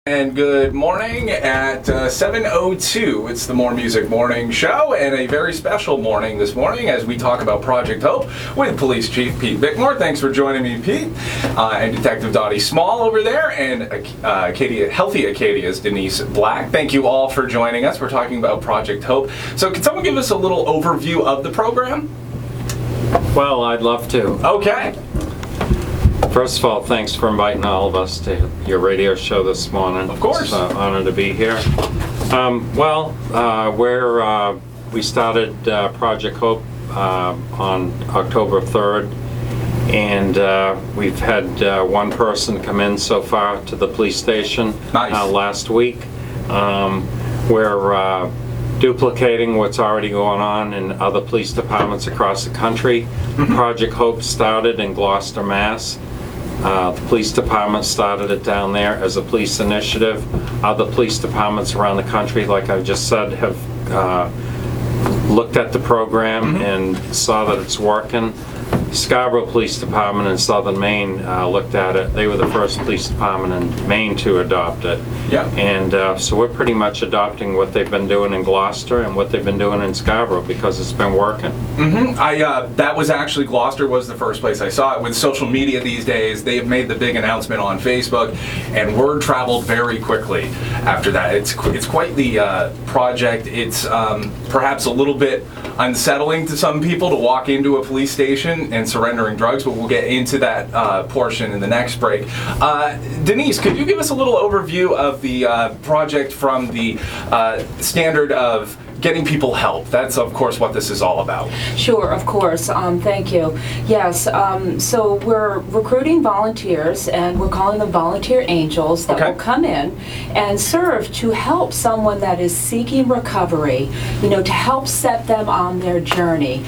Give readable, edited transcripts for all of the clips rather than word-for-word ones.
And good morning at 7:02. It's the More Music Morning Show, and a very special morning this morning as we talk about Project Hope with Police Chief Pete Bickmore. Thanks for joining me, Pete, and Detective Dottie Small over there, and Acadia, Healthy Acadia's Denise Black. Thank you all for joining us. We're talking about Project Hope. So can someone give us a little overview of the program? Well, I'd love to. Okay. First of all, thanks for inviting all of us to your radio show this morning. Of course. It's an honor to be here. We started Project Hope on October 3rd, and we've had one person come in so far to the police station. Nice. Last week. We're duplicating what's already going on in other police departments across the country. Project Hope started in Gloucester, Mass. The police department started it down there as a police initiative. Other police departments around the country, like I just said, have looked at the program and saw that it's working. Scarborough Police Department in Southern Maine looked at it. They were the first police department in Maine to adopt it. Yeah. And so we're pretty much adopting what they've been doing in Gloucester and what they've been doing in Scarborough because it's been working. That was actually, Gloucester was the first place I saw it. With social media these days, they have made the big announcement on Facebook, and word traveled very quickly after that. It's quite the project. It's perhaps a little bit unsettling to some people to walk into a police station and surrendering drugs, but we'll get into that portion in the next break. Denise, could you give us a little overview of the project from the standard of getting people help? That's, of course, what this is all about. Sure, of course. Thank you. Yes, so we're recruiting volunteers, and we're calling them volunteer angels that will come in and serve to help someone that is seeking recovery, to help set them on their journey.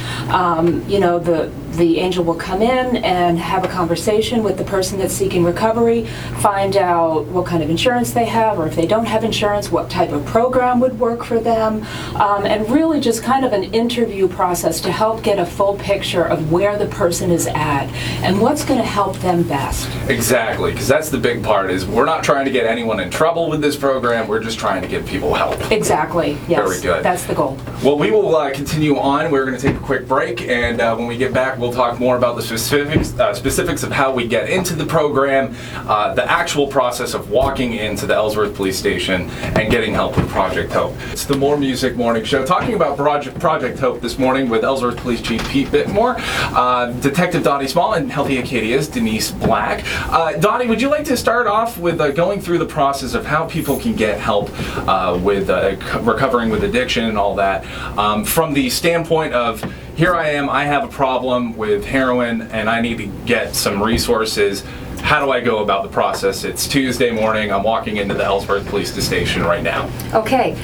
The angel will come in and have a conversation with the person that's seeking recovery, find out what kind of insurance they have, or if they don't have insurance, what type of program would work for them, and really just kind of an interview process to help get a full picture of where the person is at and what's going to help them best. Exactly, because that's the big part, is we're not trying to get anyone in trouble with this program, we're just trying to give people help. Exactly, yes. Very good. That's the goal. Well, we will continue on. We're going to take a quick break, and when we get back, we'll talk more about the specifics of how we get into the program, the actual process of walking into the Ellsworth police station and getting help with Project Hope. It's the More Music Morning Show, talking about Project Hope this morning with Ellsworth Police Chief Pete Bickmore, Detective Dottie Small, and Healthy Acadia's Denise Black. Dottie, would you like to start off with going through the process of how people can get help with recovering with addiction and all that, from the standpoint of, here I am, I have a problem with heroin and I need to get some resources. How do I go about the process? It's Tuesday morning, I'm walking into the Ellsworth police station right now. Okay,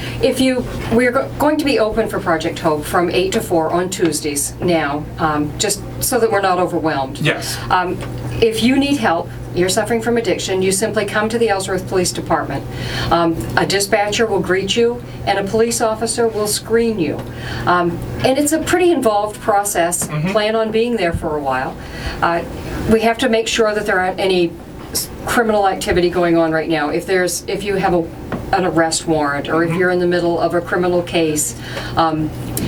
we're going to be open for Project Hope from 8 to 4 on Tuesdays now, just so that we're not overwhelmed. Yes. If you need help, you're suffering from addiction, you simply come to the Ellsworth Police Department. A dispatcher will greet you, and a police officer will screen you. And it's a pretty involved process. Plan on being there for a while. We have to make sure that there aren't any criminal activity going on right now. If you have an arrest warrant, or if you're in the middle of a criminal case,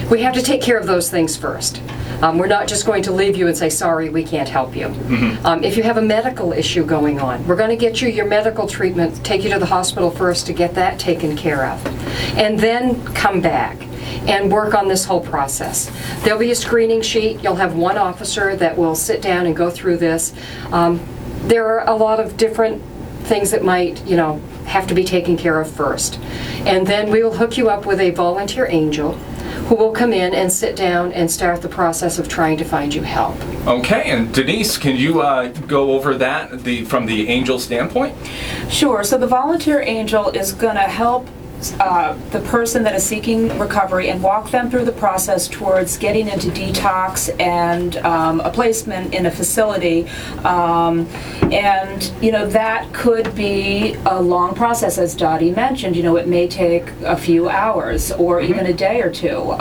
we have to take care of those things first. We're not just going to leave you and say, sorry, we can't help you. If you have a medical issue going on, we're going to get you your medical treatment, take you to the hospital first to get that taken care of, and then come back and work on this whole process. There'll be a screening sheet. You'll have one officer that will sit down and go through this. There are a lot of different things that might, have to be taken care of first. And then we will hook you up with a volunteer angel who will come in and sit down and start the process of trying to find you help. Okay, and Denise, can you go over that from the angel standpoint? Sure, so the volunteer angel is going to help the person that is seeking recovery and walk them through the process towards getting into detox and a placement in a facility. And, you know, that could be a long process, as Dottie mentioned. You know, it may take a few hours or even a day or two.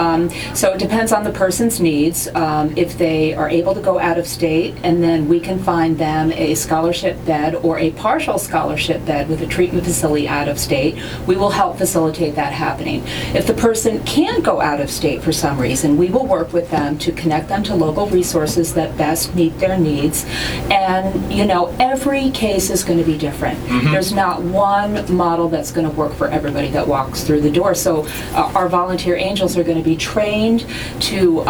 So it depends on the person's needs. If they are able to go out of state, and then we can find them a scholarship bed or a partial scholarship bed with a treatment facility out of state, we will help facilitate that happening. If the person can't go out of state for some reason, we will work with them to connect them to local resources that best meet their needs. And, you know, every case is going to be different. There's not one model that's going to work for everybody that walks through the door. So our volunteer angels are going to be trained to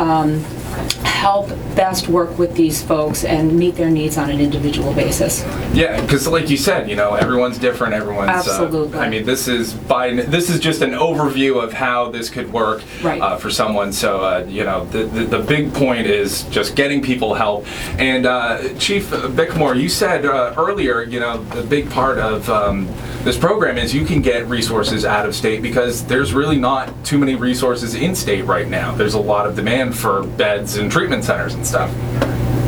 help best work with these folks and meet their needs on an individual basis. Yeah, because like you said, you know, everyone's different. Everyone's absolutely. I mean, this is just an overview of how this could work for someone. So you know, the big point is just getting people help. And Chief Bickmore, you said earlier, you know, the big part of this program is you can get resources out of state because there's really not too many resources in state right now. There's a lot of demand for beds and treatment centers and stuff.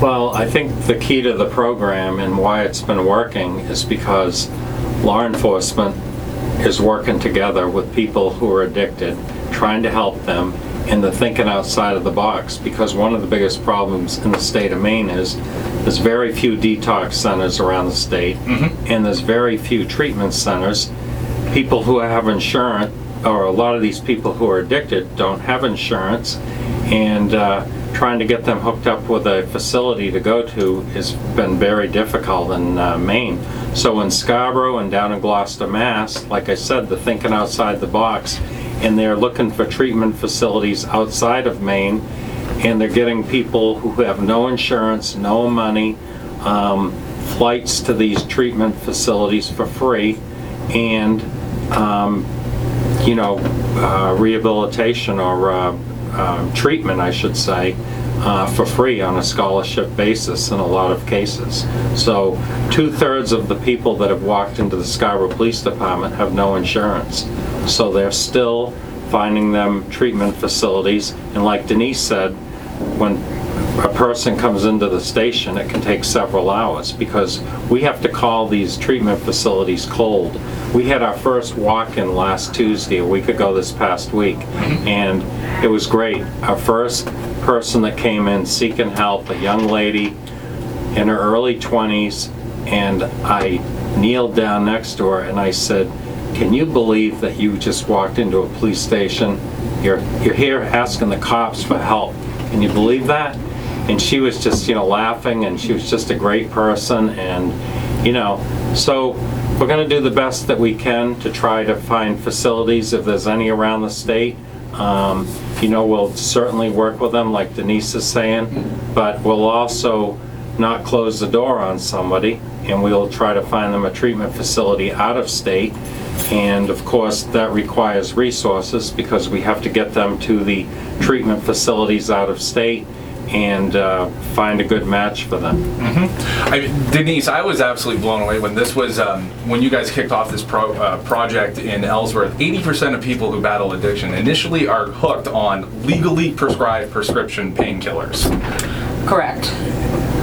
Well, I think the key to the program and why it's been working is because law enforcement is working together with people who are addicted, trying to help them, and they're thinking outside of the box. Because one of the biggest problems in the state of Maine is there's very few detox centers around the state, and there's very few treatment centers. People who have insurance, or a lot of these people who are addicted, don't have insurance, and trying to get them hooked up with a facility to go to has been very difficult in Maine. So in Scarborough and down in Gloucester, Mass, like I said, they're thinking outside the box, and they're looking for treatment facilities outside of Maine, and they're getting people who have no insurance, no money, flights to these treatment facilities for free, and you know, rehabilitation or treatment, I should say, for free on a scholarship basis in a lot of cases. So 2/3 of the people that have walked into the Scarborough Police Department have no insurance. So they're still finding them treatment facilities. And like Denise said, when a person comes into the station, it can take several hours because we have to call these treatment facilities cold. We had our first walk-in last Tuesday, a week ago this past week, and it was great. Our first person that came in seeking help, a young lady in her early 20s, and I kneeled down next to her and I said, "Can you believe that you just walked into a police station? You're here asking the cops for help. Can you believe that?" And she was just, you know, laughing, and she was just a great person. And, you know, so we're going to do the best that we can to try to find facilities if there's any around the state. You know, we'll certainly work with them, like Denise is saying, but we'll also not close the door on somebody, and we'll try to find them a treatment facility out of state. And of course, that requires resources because we have to get them to the treatment facilities out of state and find a good match for them. Denise, I was absolutely blown away when this was, when you guys kicked off this project in Ellsworth. 80% of people who battle addiction initially are hooked on legally prescribed prescription painkillers. Correct.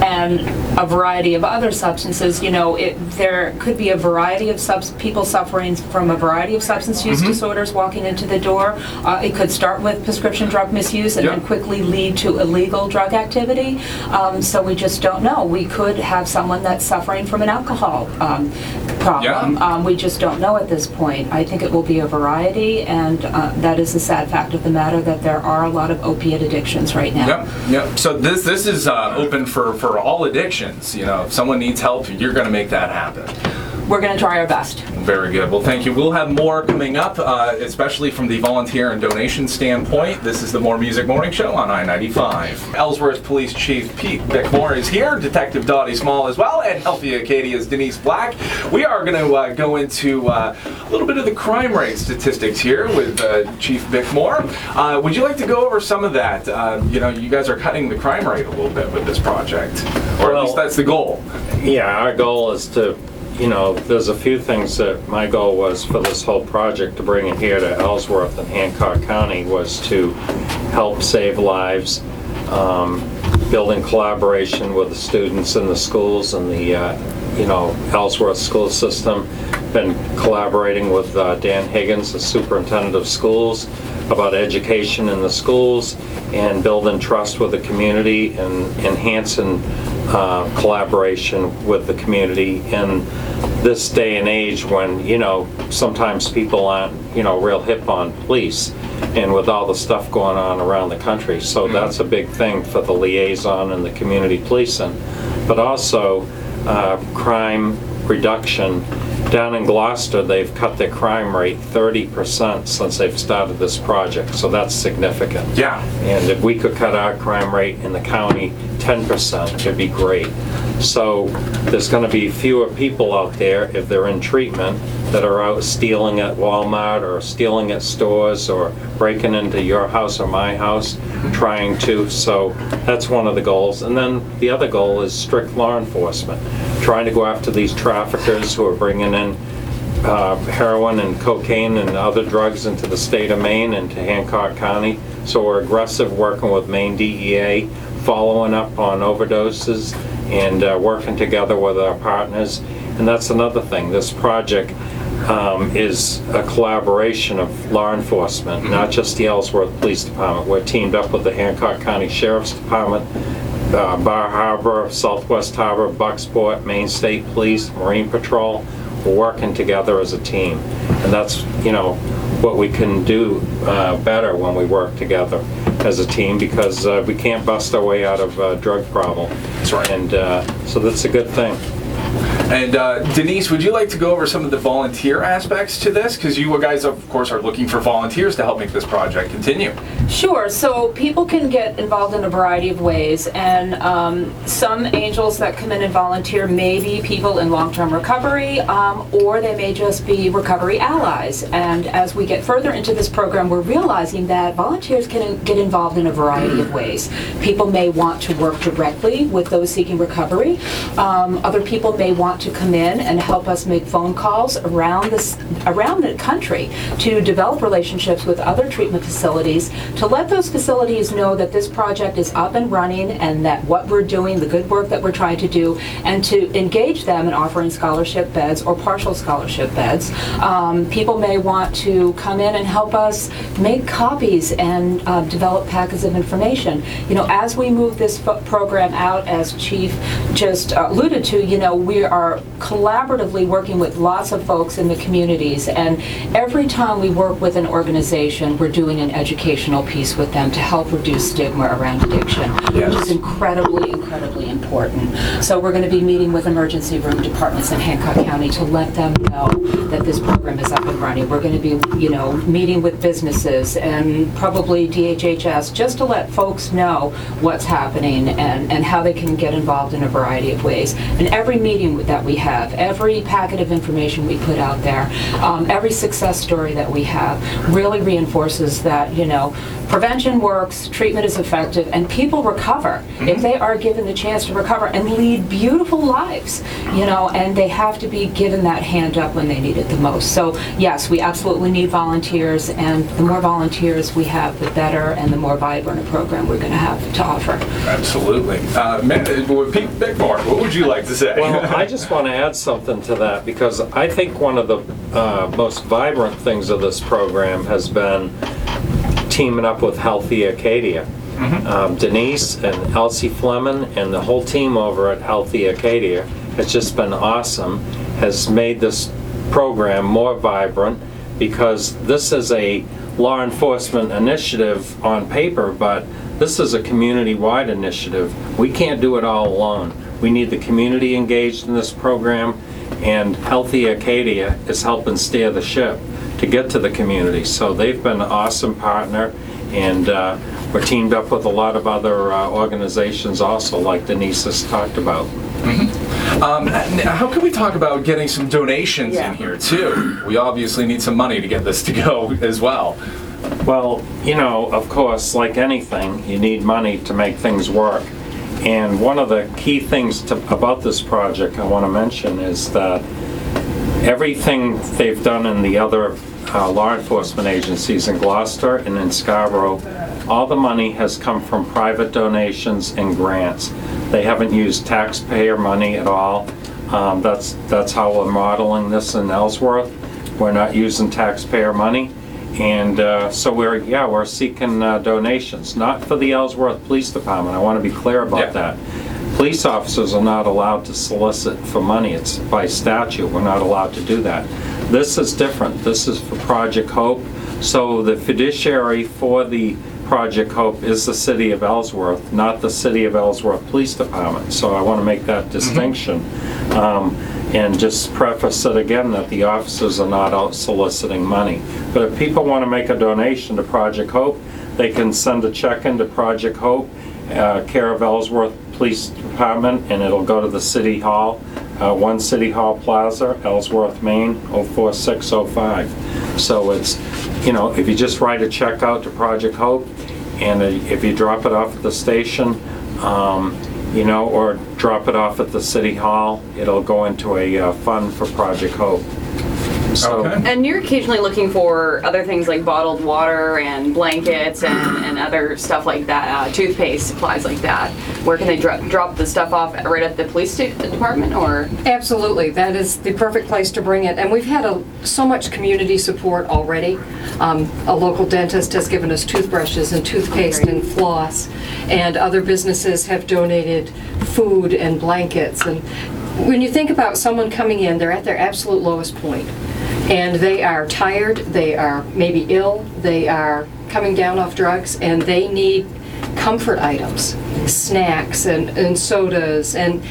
And a variety of other substances. You know, there could be a variety of people suffering from a variety of substance use disorders walking into the door. It could start with prescription drug misuse and then quickly lead to illegal drug activity. So we just don't know. We could have someone that's suffering from an alcohol problem. We just don't know at this point. I think it will be a variety, and that is the sad fact of the matter, that there are a lot of opiate addictions right now. So this is open for all addictions. You know, if someone needs help, you're going to make that happen. We're going to try our best. Very good. Well, thank you. We'll have more coming up, especially from the volunteer and donation standpoint. This is the More Music Morning Show on I-95. Ellsworth Police Chief Pete Bickmore is here, Detective Dottie Small as well, and Healthy Acadia's Denise Black. We are going to go into a little bit of the crime rate statistics here with Chief Bickmore. Would you like to go over some of that? You know, you guys are cutting the crime rate a little bit with this project, or at least that's the goal. Yeah, our goal is to, there's a few things that my goal was for this whole project to bring it here to Ellsworth and Hancock County was to help save lives, building collaboration with the students in the schools and the Ellsworth school system. Been collaborating with Dan Higgins, the superintendent of schools, about education in the schools and building trust with the community and enhancing collaboration with the community in this day and age when, sometimes people aren't, real hip on police and with all the stuff going on around the country. So that's a big thing for the liaison and the community policing. But also crime reduction. Down in Gloucester, they've cut their crime rate 30% since they've started this project, so that's significant. Yeah. And if we could cut our crime rate in the county 10%, it'd be great. So there's going to be fewer people out there if they're in treatment that are out stealing at Walmart or stealing at stores or breaking into your house or my house trying to. So that's one of the goals. And then the other goal is strict law enforcement, trying to go after these traffickers who are bringing in heroin and cocaine and other drugs into the state of Maine, into Hancock County. So we're aggressive working with Maine DEA, following up on overdoses and working together with our partners. And that's another thing. This project is a collaboration of law enforcement, not just the Ellsworth Police Department. We're teamed up with the Hancock County Sheriff's Department, Bar Harbor, Southwest Harbor, Bucksport, Maine State Police, Marine Patrol. We're working together as a team. And that's, what we can do better when we work together as a team, because we can't bust our way out of a drug problem. That's right. And so that's a good thing. And Denise, would you like to go over some of the volunteer aspects to this? Because you guys, of course, are looking for volunteers to help make this project continue. Sure. So people can get involved in a variety of ways, and some angels that come in and volunteer may be people in long-term recovery, or they may just be recovery allies. And as we get further into this program, we're realizing that volunteers can get involved in a variety of ways. People may want to work directly with those seeking recovery. Other people may want to come in and help us make phone calls around the country to develop relationships with other treatment facilities, to let those facilities know that this project is up and running and that what we're doing, the good work that we're trying to do, and to engage them in offering scholarship beds or partial scholarship beds. People may want to come in and help us make copies and develop packets of information. As we move this program out, as Chief just alluded to, we are collaboratively working with lots of folks in the communities, and every time we work with an organization, we're doing an educational piece with them to help reduce stigma around addiction, Yes. which is incredibly, incredibly important. So we're going to be meeting with emergency room departments in Hancock County to let them know that this program is up and running. We're going to be, meeting with businesses and probably DHHS just to let folks know what's happening and how they can get involved in a variety of ways. And every meeting that we have, every packet of information we put out there, every success story that we have really reinforces that, prevention works, treatment is effective, and people recover if they are given the chance to recover and lead beautiful lives, and they have to be given that hand up when they need it the most. So yes, we absolutely need volunteers, and the more volunteers we have, the better, and the more vibrant a program we're going to have to offer. Absolutely. Pete Bickmore, what would you like to say? Well, I just want to add something to that, because I think one of the most vibrant things of this program has been teaming up with Healthy Acadia. Denise and Elsie Fleming and the whole team over at Healthy Acadia has just been awesome, has made this program more vibrant, because this is a law enforcement initiative on paper, but this is a community-wide initiative. We can't do it all alone. We need the community engaged in this program, and Healthy Acadia is helping steer the ship to get to the community. So they've been an awesome partner, and we're teamed up with a lot of other organizations also, like Denise has talked about. How can we talk about getting some donations in here too? We obviously need some money to get this to go as well. Well, of course, like anything, you need money to make things work. And one of the key things about this project I want to mention is that everything they've done in the other law enforcement agencies in Gloucester and in Scarborough, all the money has come from private donations and grants. They haven't used taxpayer money at all. That's how we're modeling this in Ellsworth. We're not using taxpayer money. And so we're seeking donations, not for the Ellsworth Police Department. I want to be clear about that. Police officers are not allowed to solicit for money. It's by statute. We're not allowed to do that. This is different. This is for Project Hope. So the fiduciary for the Project Hope is the City of Ellsworth, not the City of Ellsworth Police Department. So I want to make that distinction. And just preface it again that the officers are not out soliciting money. But if people want to make a donation to Project Hope, they can send a check into Project Hope, care of Ellsworth Police Department, and it'll go to the City Hall, 1 City Hall Plaza, Ellsworth, Maine, 04605. So it's, if you just write a check out to Project Hope, and if you drop it off at the station, or drop it off at the City Hall, it'll go into a fund for Project Hope. So, And you're occasionally looking for other things like bottled water and blankets and other stuff like that, toothpaste, supplies like that. Where can they drop the stuff off right at the police department, or? Absolutely, that is the perfect place to bring it. And we've had so much community support already. A local dentist has given us toothbrushes and toothpaste and floss, and other businesses have donated food and blankets. And when you think about someone coming in, they're at their absolute lowest point. And they are tired, they are maybe ill, they are coming down off drugs, and they need comfort items, snacks and sodas and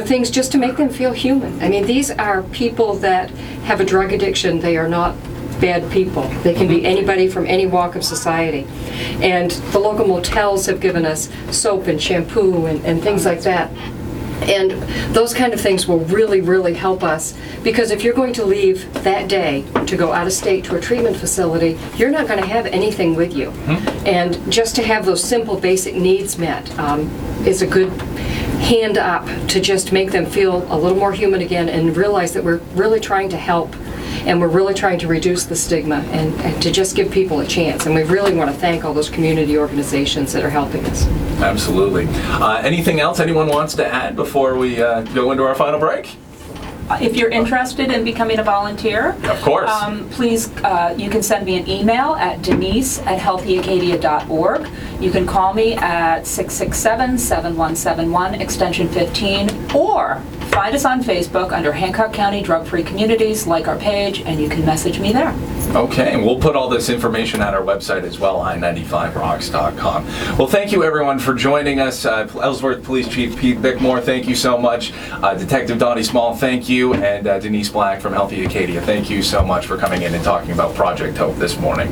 things just to make them feel human. I mean, these are people that have a drug addiction. They are not bad people. They can be anybody from any walk of society. And the local motels have given us soap and shampoo and things like that. And those kind of things will really, really help us, because if you're going to leave that day to go out of state to a treatment facility, you're not going to have anything with you. And just to have those simple basic needs met is a good hand up to just make them feel a little more human again and realize that we're really trying to help, and we're really trying to reduce the stigma and to just give people a chance. And we really want to thank all those community organizations that are helping us. Absolutely. Anything else anyone wants to add before we go into our final break? If you're interested in becoming a volunteer, of course, please, you can send me an email at denise@healthyacadia.org. You can call me at 667-7171, extension 15, or find us on Facebook under Hancock County Drug-Free Communities, like our page, and you can message me there. Okay, and we'll put all this information on our website as well, i95rocks.com. Well, thank you everyone for joining us. Ellsworth Police Chief Pete Bickmore, thank you so much. Detective Dottie Small, thank you. And Denise Black from Healthy Acadia, thank you so much for coming in and talking about Project Hope this morning.